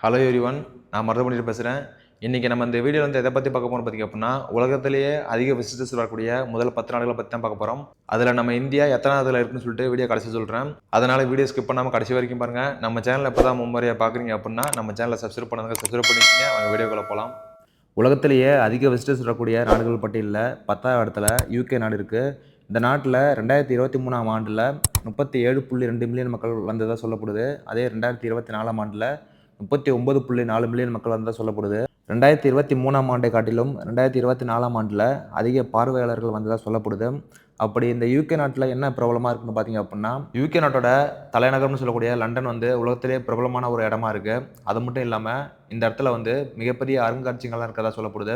Hello everyone, நான் மருதமணி பேசுகிறேன். இன்றைக்கி நம்ம இந்த வீடியோ வந்து எதை பற்றி பார்க்க போகிறோம் பார்த்திங்க அப்படின்னா, உலகத்திலேயே அதிக விசிட்டர்ஸ் வரக்கூடிய முதல் 10 நாடுகளை பற்றி தான் பார்க்க போகிறோம். அதில் நம்ம இந்தியா எத்தனாவதுல இருக்குன்னு சொல்லிட்டு வீடியோ கடைசி சொல்கிறேன். அதனால் வீடியோ ஸ்கிப் பண்ணாமல் கடைசி வரைக்கும் பாருங்கள். நம்ம சேனலில் இப்போ தான் மும்மரியாக பார்க்குறீங்க அப்படின்னா நம்ம சேனலை சப்ஸ்கிரைப் பண்ணிக்கங்க. அவங்க வீடியோக்குள்ளே போகலாம். உலகத்திலேயே அதிக விசிட்டர்ஸ் வரக்கூடிய நாடுகள் பட்டியலில் 10வது இடத்துல யூகே நாடு இருக்குது. இந்த நாட்டில் 2023ஆம் ஆண்டில் 37.2 மில்லியன் மக்கள் வந்ததாக சொல்லப்படுது. அதே 2024ஆம் ஆண்டில் 39.4 மில்லியன் மக்கள் வந்ததாக சொல்லப்படுது. 2023ஆம் ஆண்டை காட்டிலும் 2024ஆம் ஆண்டில் அதிக பார்வையாளர்கள் வந்ததாக சொல்லப்படுது. அப்படி இந்த யூகே நாட்டில் என்ன பிரபலமாக இருக்குன்னு பார்த்தீங்க அப்படின்னா, யூகே நாட்டோட தலைநகரம்னு சொல்லக்கூடிய லண்டன் வந்து உலகத்திலே பிரபலமான ஒரு இடமா இருக்குது. அது மட்டும் இல்லாமல் இந்த இடத்துல வந்து மிகப்பெரிய அருங்காட்சியங்கள்லாம் இருக்கிறதா சொல்லப்படுது.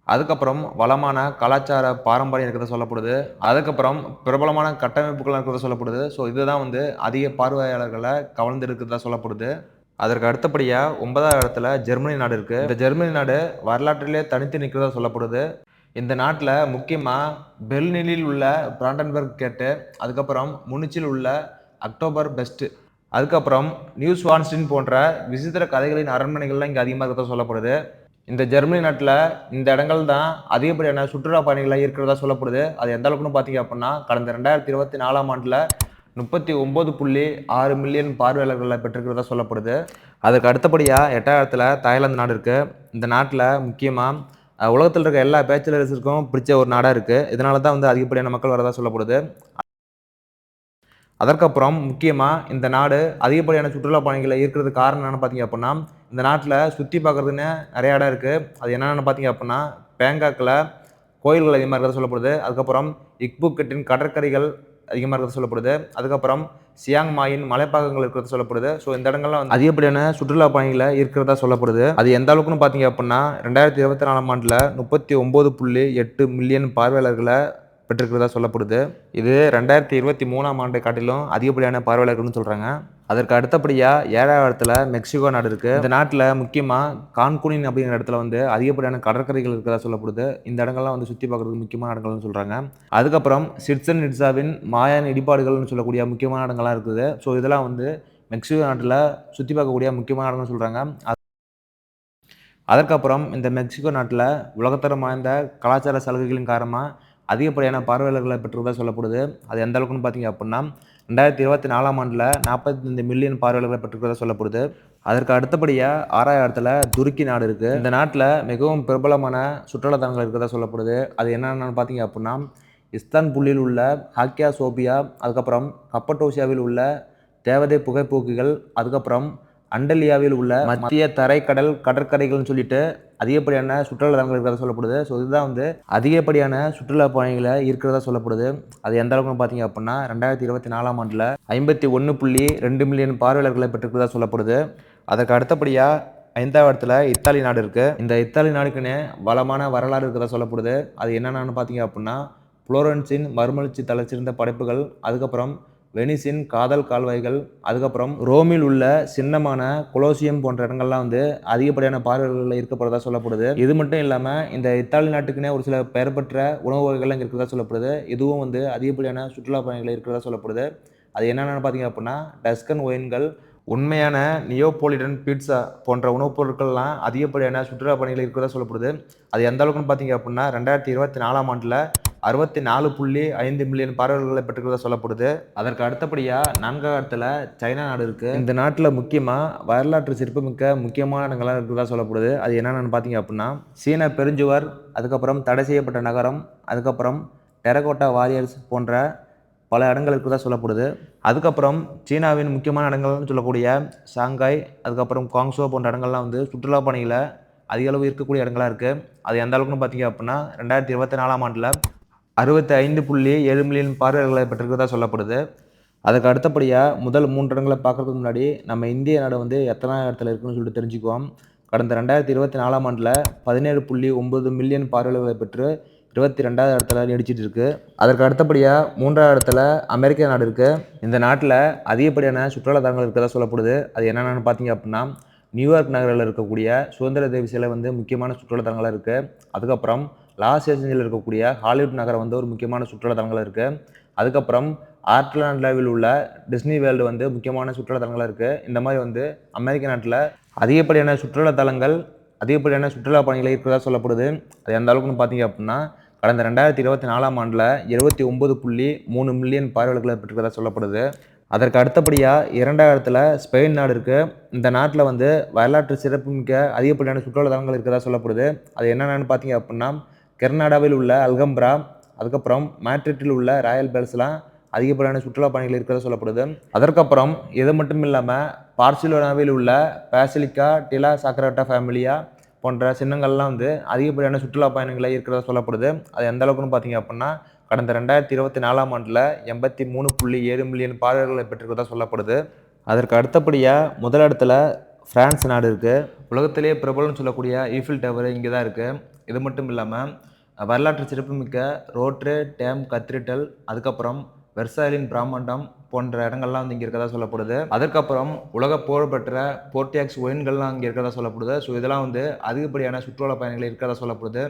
அதுக்கப்புறம் வளமான கலாச்சார பாரம்பரியம் இருக்கிறதா சொல்லப்படுது. அதுக்கப்புறம் பிரபலமான கட்டமைப்புகள்லாம் இருக்கிறதா சொல்லப்படுது. ஸோ இதுதான் வந்து அதிக பார்வையாளர்களை கவர்ந்து இருக்கிறதா சொல்லப்படுது. அதற்கு அடுத்தபடியாக 9வது இடத்துல ஜெர்மனி நாடு இருக்குது. இந்த ஜெர்மனி நாடு வரலாற்றிலே தனித்து நிற்கிறதா சொல்லப்படுது. இந்த நாட்டில் முக்கியமாக பெர்லினில் உள்ள பிராண்டன்பர்க் கேட்டு, அதுக்கப்புறம் முனிச்சில் உள்ள அக்டோபர் பெஸ்ட், அதுக்கப்புறம் நியூஸ்வான்ஸ்டின் போன்ற விசித்திர கதைகளின் அரண்மனைகள்லாம் இங்கே அதிகமாக இருக்கிறதா சொல்லப்படுது. இந்த ஜெர்மனி நாட்டில் இந்த இடங்கள் தான் அதிகப்படியான சுற்றுலா பயணிகளாக இருக்கிறதா சொல்லப்படுது. அது எந்த அளவுக்குன்னு பார்த்தீங்க அப்படின்னா, கடந்த 2024ஆம் ஆண்டில் 39.6 மில்லியன் பார்வையாளர்களை பெற்றிருக்கிறதா சொல்லப்படுது. அதுக்கு அடுத்தபடியாக 8வது இடத்துல தாய்லாந்து நாடு இருக்குது. இந்த நாட்டில் முக்கியமாக உலகத்தில் இருக்க எல்லா பேச்சுலர்ஸுக்கும் பிடிச்ச ஒரு நாடாக இருக்குது. இதனால தான் வந்து அதிகப்படியான மக்கள் வரதா சொல்லப்படுது. அதற்கப்புறம் முக்கியமாக இந்த நாடு அதிகப்படியான சுற்றுலா பயணிகளை ஈர்க்கிறதுக்கு காரணம் என்னென்னு பார்த்தீங்க அப்படின்னா, இந்த நாட்டில் சுற்றி பார்க்குறதுன்னு நிறைய இடம் இருக்குது. அது என்னென்னு பார்த்தீங்க அப்படின்னா, பேங்காக்கில் கோயில்கள் அதிகமாக இருக்கிறது சொல்லப்படுது. அதுக்கப்புறம் இக்புக்கெட்டின் கடற்கரைகள் அதிகமாக இருக்கிறது சொல்லப்படுது. அதுக்கப்புறம் சியாங் மாயின் மலைப்பாகங்கள் இருக்கிறது சொல்லப்படுது. ஸோ இந்த இடங்கள்லாம் வந்து அதிகப்படியான சுற்றுலா பயணிகளை ஈர்க்கிறதா சொல்லப்படுது. அது எந்த அளவுக்குன்னு பார்த்தீங்க அப்படின்னா, 2024ஆம் ஆண்டில் 39.8 மில்லியன் பார்வையாளர்களை பெற்றிருக்கிறதா சொல்லப்படுது. இது 2023ஆம் ஆண்டை காட்டிலும் அதிகப்படியான பார்வையாளர்கள்னு சொல்கிறாங்க. அதற்கு அடுத்தபடியாக 7வது இடத்துல மெக்சிகோ நாடு இருக்குது. இந்த நாட்டில் முக்கியமாக கான்குனின் அப்படிங்கிற இடத்துல வந்து அதிகப்படியான கடற்கரைகள் இருக்கிறதா சொல்லப்படுது. இந்த இடங்கள்லாம் வந்து சுற்றி பார்க்குறதுக்கு முக்கியமான இடங்கள்னு சொல்கிறாங்க. அதுக்கப்புறம் சிட்சன் இட்ஸாவின் மாயான் இடிபாடுகள்னு சொல்லக்கூடிய முக்கியமான இடங்கள்லாம் இருக்குது. ஸோ இதெல்லாம் வந்து மெக்சிகோ நாட்டில் சுற்றி பார்க்கக்கூடிய முக்கியமான இடங்கள்னு சொல்கிறாங்க. அதற்கப்புறம் இந்த மெக்சிகோ நாட்டில் உலகத்தரம் வாய்ந்த கலாச்சார சலுகைகளின் காரணமாக அதிகப்படியான பார்வையாளர்களை பெற்றுவதாக சொல்லப்படுது. அது எந்த அளவுக்குன்னு பார்த்தீங்க அப்படின்னா, 2024ஆம் ஆண்டில் 45 மில்லியன் பார்வையாளர்களை பெற்றிருக்கிறதா சொல்லப்படுது. அதற்கு அடுத்தபடியாக 6வது இடத்துல துருக்கி நாடு இருக்குது. இந்த நாட்டில் மிகவும் பிரபலமான சுற்றுலாத்தலங்கள் இருக்கிறதா சொல்லப்படுது. அது என்னென்னு பார்த்தீங்க அப்படின்னா, இஸ்தான்புல்லில் உள்ள ஹாக்கியா சோபியா, அதுக்கப்புறம் கப்படோசியாவில் உள்ள தேவதை புகைப்போக்குகள், அதுக்கப்புறம் அண்டலியாவில் உள்ள மத்திய தரைக்கடல் கடற்கரைகள்னு சொல்லிட்டு அதிகப்படியான சுற்றுலா தலங்கள் இருக்கிறதா சொல்லப்படுது. ஸோ இதுதான் வந்து அதிகப்படியான சுற்றுலா பயணிகளை ஈர்க்கிறதா சொல்லப்படுது. அது எந்த அளவுக்குன்னு பார்த்தீங்க அப்படின்னா, 2024ஆம் ஆண்டில் 51.2 மில்லியன் பார்வையாளர்களை பெற்றிருக்கிறதா சொல்லப்படுது. அதற்கு அடுத்தபடியாக 5வது இடத்துல இத்தாலி நாடு இருக்குது. இந்த இத்தாலி நாடுக்குன்னு வளமான வரலாறு இருக்கிறதா சொல்லப்படுது. அது என்னென்னு பார்த்தீங்க அப்படின்னா, புளோரன்ஸின் மறுமலர்ச்சி தலைச்சிறந்த படைப்புகள், அதுக்கப்புறம் வெனிஸின் காதல் கால்வாய்கள், அதுக்கப்புறம் ரோமில் உள்ள சின்னமான கொலோசியம் போன்ற இடங்கள்லாம் வந்து அதிகப்படியான பார்வையாளர்கள் ஈர்க்கப்படுறதா சொல்லப்படுது. இது மட்டும் இல்லாமல் இந்த இத்தாலி நாட்டுக்குன்னே ஒரு சில பெயர் பெற்ற உணவு வகைகள்லாம் இருக்கிறதா சொல்லப்படுது. இதுவும் வந்து அதிகப்படியான சுற்றுலா பயணிகள் இருக்கிறதா சொல்லப்படுது. அது என்னென்னு பார்த்தீங்க அப்படின்னா, டஸ்கன் ஒயின்கள், உண்மையான நியோபோலிடன் பீட்சா போன்ற உணவுப் பொருட்கள்லாம் அதிகப்படியான சுற்றுலா பயணிகள் இருக்கிறதா சொல்லப்படுது. அது எந்த அளவுக்குன்னு பார்த்தீங்க அப்படின்னா, 2024ஆம் ஆண்டில் 64.5 மில்லியன் பார்வையாளர்களை பெற்றிருக்கிறதா சொல்லப்படுது. அதற்கு அடுத்தபடியாக 4வது இடத்துல சைனா நாடு இருக்குது. இந்த நாட்டில் முக்கியமாக வரலாற்று சிறப்புமிக்க முக்கியமான இடங்கள்லாம் இருக்கிறதா சொல்லப்படுது. அது என்னென்னு பார்த்தீங்க அப்படின்னா, சீன பெருஞ்சுவர், அதுக்கப்புறம் தடை செய்யப்பட்ட நகரம், அதுக்கப்புறம் டெரகோட்டா வாரியர்ஸ் போன்ற பல இடங்கள் இருக்கிறதா சொல்லப்படுது. அதுக்கப்புறம் சீனாவின் முக்கியமான இடங்கள்னு சொல்லக்கூடிய ஷாங்காய், அதுக்கப்புறம் குவாங்சோ போன்ற இடங்கள்லாம் வந்து சுற்றுலா பயணிகளை அதிக அளவு இருக்கக்கூடிய இடங்களாக இருக்குது. அது எந்த அளவுக்குன்னு பார்த்தீங்க அப்படின்னா, 2024ஆம் ஆண்டில் 65.7 மில்லியன் பார்வையாளர்களை பெற்றிருக்கிறதா சொல்லப்படுது. அதுக்கு அடுத்தபடியாக முதல் 3 இடங்களை பார்க்குறதுக்கு முன்னாடி நம்ம இந்திய நாடு வந்து எத்தனாவது இடத்துல இருக்குன்னு சொல்லிட்டு தெரிஞ்சுக்குவோம். கடந்த 2024ஆம் ஆண்டில் 17.9 மில்லியன் பார்வையாளர்களை பெற்று 22வது இடத்துல நீடிச்சிட்டு இருக்கு. அதற்கு அடுத்தபடியாக 3வது இடத்துல அமெரிக்கா நாடு இருக்குது. இந்த நாட்டில் அதிகப்படியான சுற்றுலா தலங்கள் இருக்கிறதா சொல்லப்படுது. அது என்னென்னு பார்த்தீங்க அப்படின்னா, நியூயார்க் நகரில் இருக்கக்கூடிய சுதந்திர தேவி சிலை வந்து முக்கியமான சுற்றுலா தலங்களாக இருக்குது. அதுக்கப்புறம் லாஸ் ஏஞ்சல்ஸில் இருக்கக்கூடிய ஹாலிவுட் நகரம் வந்து ஒரு முக்கியமான சுற்றுலா தலங்களாக இருக்குது. அதுக்கப்புறம் ஆர்லாண்டாவில் உள்ள டிஸ்னி வேர்ல்டு வந்து முக்கியமான சுற்றுலா தலங்களாக இருக்குது. இந்த மாதிரி வந்து அமெரிக்க நாட்டில் அதிகப்படியான சுற்றுலா தலங்கள், அதிகப்படியான சுற்றுலா பயணிகள் இருக்கிறதா சொல்லப்படுது. அது எந்த அளவுக்குன்னு பார்த்தீங்க அப்படின்னா, கடந்த 2024ஆம் ஆண்டில் 79.3 மில்லியன் பார்வையாளர்களை பெற்றிருக்கிறதா சொல்லப்படுது. அதற்கு அடுத்தபடியா 2வது இடத்துல ஸ்பெயின் நாடு இருக்கு. இந்த நாட்டுல வந்து வரலாற்று சிறப்புமிக்க அதிகப்படியான சுற்றுலா தலங்கள் இருக்கிறதா சொல்லப்படுது. அது என்னென்னன்னு பார்த்தீங்க அப்டின்னா, கெர்னாடாவில் உள்ள அல்ஹம்ப்ரா, அதுக்கப்புறம் மேட்ரிட்டில் உள்ள ராயல் பேலஸ்லாம் அதிகப்படியான சுற்றுலா பயணிகள் இருக்கிறதா சொல்லப்படுது. அதற்கப்புறம் இது மட்டும் இல்லாம பார்சிலோனாவில் உள்ள பாசிலிக்கா டிலா சாக்ராட்டா ஃபேமிலியா போன்ற சின்னங்கள்லாம் வந்து அதிகப்படியான சுற்றுலா பயணிகளை இருக்கிறதா சொல்லப்படுது. அது எந்த அளவுக்குன்னு பார்த்தீங்க அப்டின்னா, கடந்த 2024ஆம் ஆண்டில் 83.7 மில்லியன் பார்வையாளர்களை பெற்றிருக்கிறதா சொல்லப்படுது. அதற்கு அடுத்தபடியா முதல் இடத்துல பிரான்ஸ் நாடு இருக்கு. உலகத்திலேயே பிரபலம்னு சொல்லக்கூடிய ஈஃபில் டவர் இங்கே தான் இருக்கு. இது மட்டும் இல்லாமல் வரலாற்று சிறப்புமிக்க ரோட்ரே டேம் கத்தீட்ரல், அதுக்கப்புறம் வெர்சாய்லின் பிராமண்டம் போன்ற இடங்கள்லாம் வந்து இங்கே இருக்கிறதா சொல்லப்படுது. அதுக்கப்புறம் உலக புகழ்பெற்ற போர்டியாக்ஸ் ஒயின்கள்லாம் இங்கே இருக்கிறதா சொல்லப்படுது. ஸோ இதெல்லாம் வந்து அதிகப்படியான சுற்றுலா பயணிகள் இருக்கிறதா சொல்லப்படுது.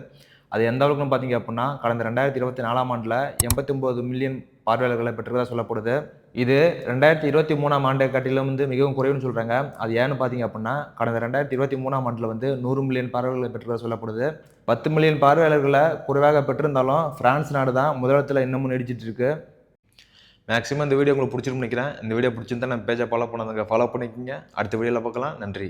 அது எந்த அளவுக்குன்னு பார்த்தீங்க அப்படின்னா, கடந்த 2024ஆம் ஆண்டில் 89 மில்லியன் பார்வையாளர்களை பெற்றிருக்கிறதா சொல்லப்படுது. இது 2023ஆம் ஆண்டை காட்டிலும் வந்து மிகவும் குறைவுன்னு சொல்றாங்க. அது ஏன்னு பார்த்தீங்க அப்படின்னா, கடந்த 2023ஆம் ஆண்டில் வந்து 100 மில்லியன் பார்வையாளர்களை பெற்றிருக்கிறதா சொல்லப்படுது. 10 மில்லியன் பார்வையாளர்களை குறைவாக பெற்றிருந்தாலும் பிரான்ஸ் நாடு தான் முதலிடத்தில் இன்னமும் நீடிச்சிட்டு இருக்கு. மேக்ஸிமம் இந்த வீடியோ உங்களுக்கு பிடிச்சிருக்குன்னு நினைக்கிறேன். இந்த வீடியோ பிடிச்சிருந்தா நம்ம பேஜை ஃபாலோ பண்ணாதவங்க ஃபாலோ பண்ணிக்கோங்க. அடுத்த வீடியோவில் பார்க்கலாம். நன்றி.